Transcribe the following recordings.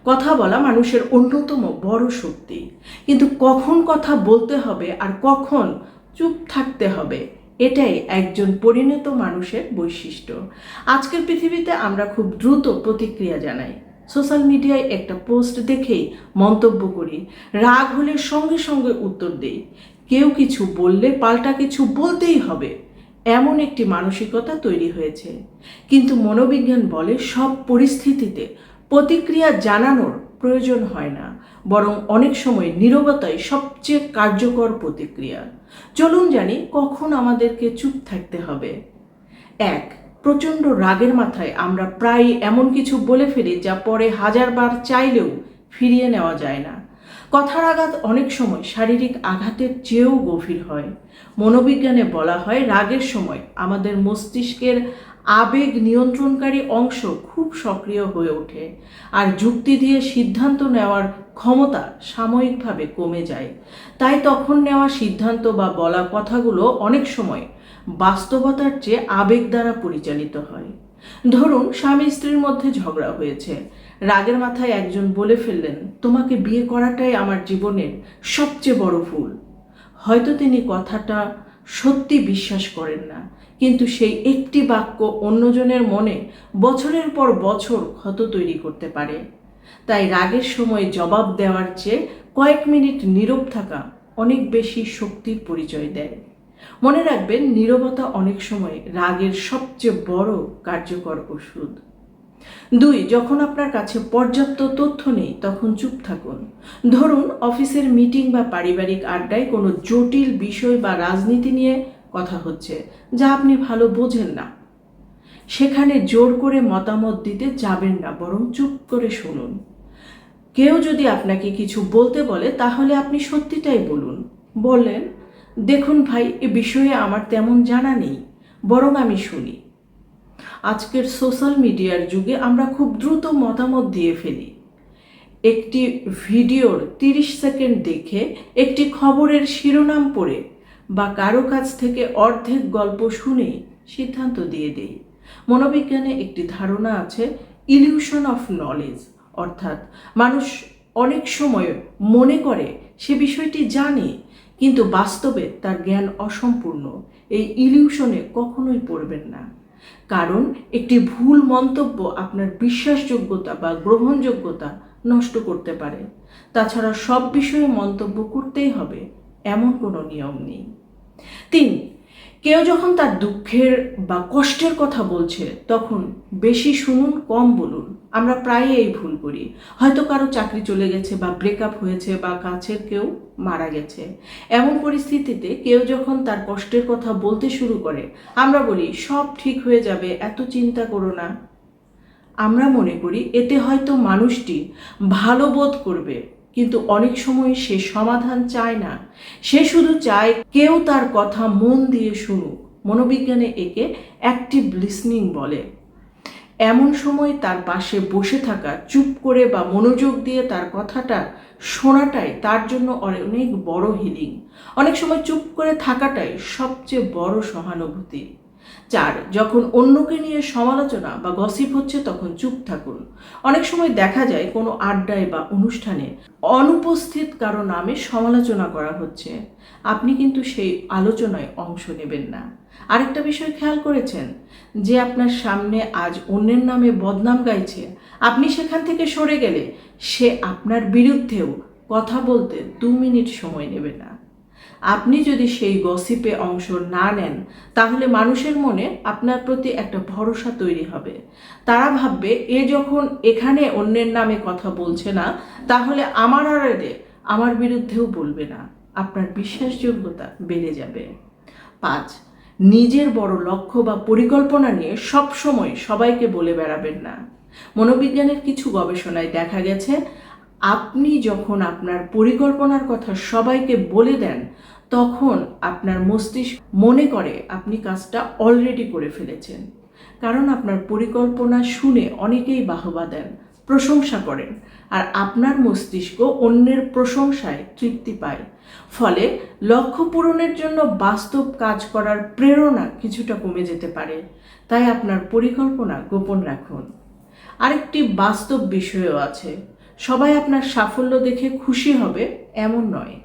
কথা বলা মানুষের অন্যতম বড় শক্তি, কিন্তু কখন কথা বলতে হবে আর কখন চুপ থাকতে হবে এটাই একজন পরিণত মানুষের বৈশিষ্ট্য। আজকের পৃথিবীতে আমরা খুব দ্রুত প্রতিক্রিয়া জানাই, সোশ্যাল মিডিয়ায় একটা পোস্ট দেখেই মন্তব্য করি, রাগ হলে সঙ্গে সঙ্গে উত্তর দেই, কেউ কিছু বললে পাল্টা কিছু বলতেই হবে, এমন একটি মানসিকতা তৈরি হয়েছে। কিন্তু মনোবিজ্ঞান বলে সব পরিস্থিতিতে প্রতিক্রিয়া জানানোর প্রয়োজন হয় না, বরং অনেক সময় নীরবতাই সবচেয়ে কার্যকর প্রতিক্রিয়া। চলুন জানি কখন আমাদেরকে চুপ থাকতে হবে। 1. প্রচণ্ড রাগের মাথায় আমরা প্রায় এমন কিছু বলে ফেলি যা পরে হাজারবার চাইলেও ফিরিয়ে নেওয়া যায় না। কথার আঘাত অনেক সময় শারীরিক আঘাতের চেয়েও গভীর হয়। মনোবিজ্ঞানে বলা হয় রাগের সময় আমাদের মস্তিষ্কের আবেগ নিয়ন্ত্রণকারী অংশ খুব সক্রিয় হয়ে ওঠে, আর যুক্তি দিয়ে সিদ্ধান্ত নেওয়ার ক্ষমতা সাময়িকভাবে কমে যায়। তাই তখন নেওয়া সিদ্ধান্ত বা বলা কথাগুলো অনেক সময় বাস্তবতার চেয়ে আবেগ দ্বারা পরিচালিত হয়। ধরুন, স্বামী স্ত্রীর মধ্যে ঝগড়া হয়েছে। রাগের মাথায় একজন বলে ফেললেন, তোমাকে বিয়ে করাটাই আমার জীবনের সবচেয়ে বড় ভুল। হয়তো তিনি কথাটা সত্যি বিশ্বাস করেন না, কিন্তু সেই একটি বাক্য অন্যজনের মনে বছরের পর বছর ক্ষত তৈরি করতে পারে। তাই রাগের সময় জবাব দেওয়ার চেয়ে কয়েক মিনিট নীরব থাকা অনেক বেশি শক্তির পরিচয় দেয়। মনে রাখবেন, নীরবতা অনেক সময় রাগের সবচেয়ে বড় কার্যকর ওষুধ। 2. যখন আপনার কাছে পর্যাপ্ত তথ্য নেই তখন চুপ থাকুন। ধরুন, অফিসের মিটিং বা পারিবারিক আড্ডায় কোনো জটিল বিষয় বা রাজনীতি নিয়ে কথা হচ্ছে যা আপনি ভালো বোঝেন না। সেখানে জোর করে মতামত দিতে যাবেন না, বরং চুপ করে শুনুন। কেউ যদি আপনাকে কিছু বলতে বলে তাহলে আপনি সত্যিটাই বলুন। বললেন, দেখুন ভাই, এ বিষয়ে আমার তেমন জানা নেই, বরং আমি শুনি। আজকের সোশ্যাল মিডিয়ার যুগে আমরা খুব দ্রুত মতামত দিয়ে ফেলি। একটি ভিডিওর 30 সেকেন্ড দেখে, একটি খবরের শিরোনাম পড়ে বা কারো কাছ থেকে অর্ধেক গল্প শুনে সিদ্ধান্ত দিয়ে দেই। মনোবিজ্ঞানে একটি ধারণা আছে, ইলিউশন অফ নলেজ, অর্থাৎ মানুষ অনেক সময় মনে করে সে বিষয়টি জানে, কিন্তু বাস্তবে তার জ্ঞান অসম্পূর্ণ। এই ইলিউশনে কখনোই পড়বেন না, কারণ একটি ভুল মন্তব্য আপনার বিশ্বাসযোগ্যতা বা গ্রহণযোগ্যতা নষ্ট করতে পারে। তাছাড়া সব বিষয়ে মন্তব্য করতেই হবে এমন কোনো নিয়ম নেই। 3. কেউ যখন তার দুঃখের বা কষ্টের কথা বলছে তখন বেশি শুনুন, কম বলুন। আমরা প্রায়ই এই ভুল করি। হয়তো কারো চাকরি চলে গেছে বা ব্রেকআপ হয়েছে বা কাছের কেউ মারা গেছে। এমন পরিস্থিতিতে কেউ যখন তার কষ্টের কথা বলতে শুরু করে, আমরা বলি সব ঠিক হয়ে যাবে, এত চিন্তা করো না। আমরা মনে করি এতে হয়তো মানুষটি ভালো বোধ করবে, কিন্তু অনেক সময় সে সমাধান চায় না, সে শুধু চায় কেউ তার কথা মন দিয়ে শুনুক। মনোবিজ্ঞানে একে অ্যাক্টিভ লিসনিং বলে। এমন সময় তার পাশে বসে থাকা, চুপ করে বা মনোযোগ দিয়ে তার কথাটা শোনাটাই তার জন্য অনেক বড় হিলিং। অনেক সময় চুপ করে থাকাটাই সবচেয়ে বড় সহানুভূতি। 4. যখন অন্যকে নিয়ে সমালোচনা বা গসিপ হচ্ছে তখন চুপ থাকুন। অনেক সময় দেখা যায় কোনো আড্ডায় বা অনুষ্ঠানে অনুপস্থিত কারো নামে সমালোচনা করা হচ্ছে, আপনি কিন্তু সেই আলোচনায় অংশ নেবেন না। আরেকটা বিষয় খেয়াল করেছেন, যে আপনার সামনে আজ অন্যের নামে বদনাম গাইছে, আপনি সেখান থেকে সরে গেলে সে আপনার বিরুদ্ধেও কথা বলতে 2 মিনিট সময় নেবে না। আপনি যদি সেই গসিপে অংশ না নেন তাহলে মানুষের মনে আপনার প্রতি একটা ভরসা তৈরি হবে। তারা ভাববে, এ যখন এখানে অন্যের নামে কথা বলছে না, তাহলে আমার আড়ালে আমার বিরুদ্ধেও বলবে না। আপনার বিশ্বাসযোগ্যতা বেড়ে যাবে। 5. নিজের বড় লক্ষ্য বা পরিকল্পনা নিয়ে সব সময় সবাইকে বলে বেড়াবেন না। মনোবিজ্ঞানের কিছু গবেষণায় দেখা গেছে, আপনি যখন আপনার পরিকল্পনার কথা সবাইকে বলে দেন তখন আপনার মস্তিষ্ক মনে করে আপনি কাজটা অলরেডি করে ফেলেছেন, কারণ আপনার পরিকল্পনা শুনে অনেকেই বাহবা দেন, প্রশংসা করেন, আর আপনার মস্তিষ্ক অন্যের প্রশংসায় তৃপ্তি পায়। ফলে লক্ষ্য পূরণের জন্য বাস্তব কাজ করার প্রেরণা কিছুটা কমে যেতে পারে। তাই আপনার পরিকল্পনা গোপন রাখুন। আরেকটি বাস্তব বিষয়ও আছে, সবাই আপনার সাফল্য দেখে খুশি হবে এমন নয়।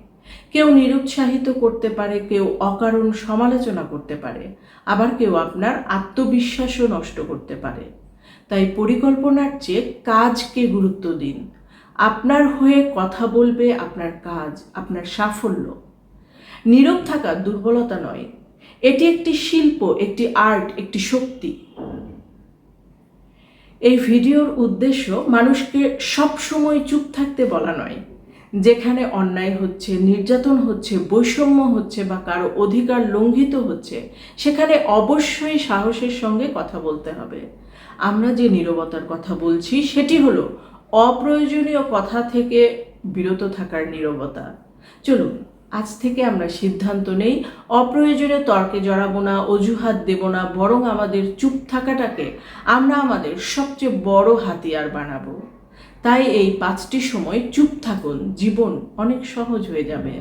কেউ নিরুৎসাহিত করতে পারে, কেউ অকারণ সমালোচনা করতে পারে, আবার কেউ আপনার আত্মবিশ্বাসও নষ্ট করতে পারে। তাই পরিকল্পনার চেয়ে কাজকে গুরুত্ব দিন। আপনার হয়ে কথা বলবে আপনার কাজ, আপনার সাফল্য। নীরব থাকা দুর্বলতা নয়, এটি একটি শিল্প, একটি আর্ট, একটি শক্তি। এই ভিডিওর উদ্দেশ্য মানুষকে সবসময় চুপ থাকতে বলা নয়। যেখানে অন্যায় হচ্ছে, নির্যাতন হচ্ছে, বৈষম্য হচ্ছে বা কারো অধিকার লঙ্ঘিত হচ্ছে, সেখানে অবশ্যই সাহসের সঙ্গে কথা বলতে হবে। আমরা যে নীরবতার কথা বলছি সেটি হলো অপ্রয়োজনীয় কথা থেকে বিরত থাকার নীরবতা। চলুন আজ থেকে আমরা সিদ্ধান্ত নেই অপ্রয়োজনীয় তর্কে জড়াবো না, অজুহাত দেব না, বরং আমাদের চুপ থাকাটাকে আমরা আমাদের সবচেয়ে বড় হাতিয়ার বানাবো। তাই এই 5টি সময় চুপ থাকুন, জীবন অনেক সহজ হয়ে যাবে।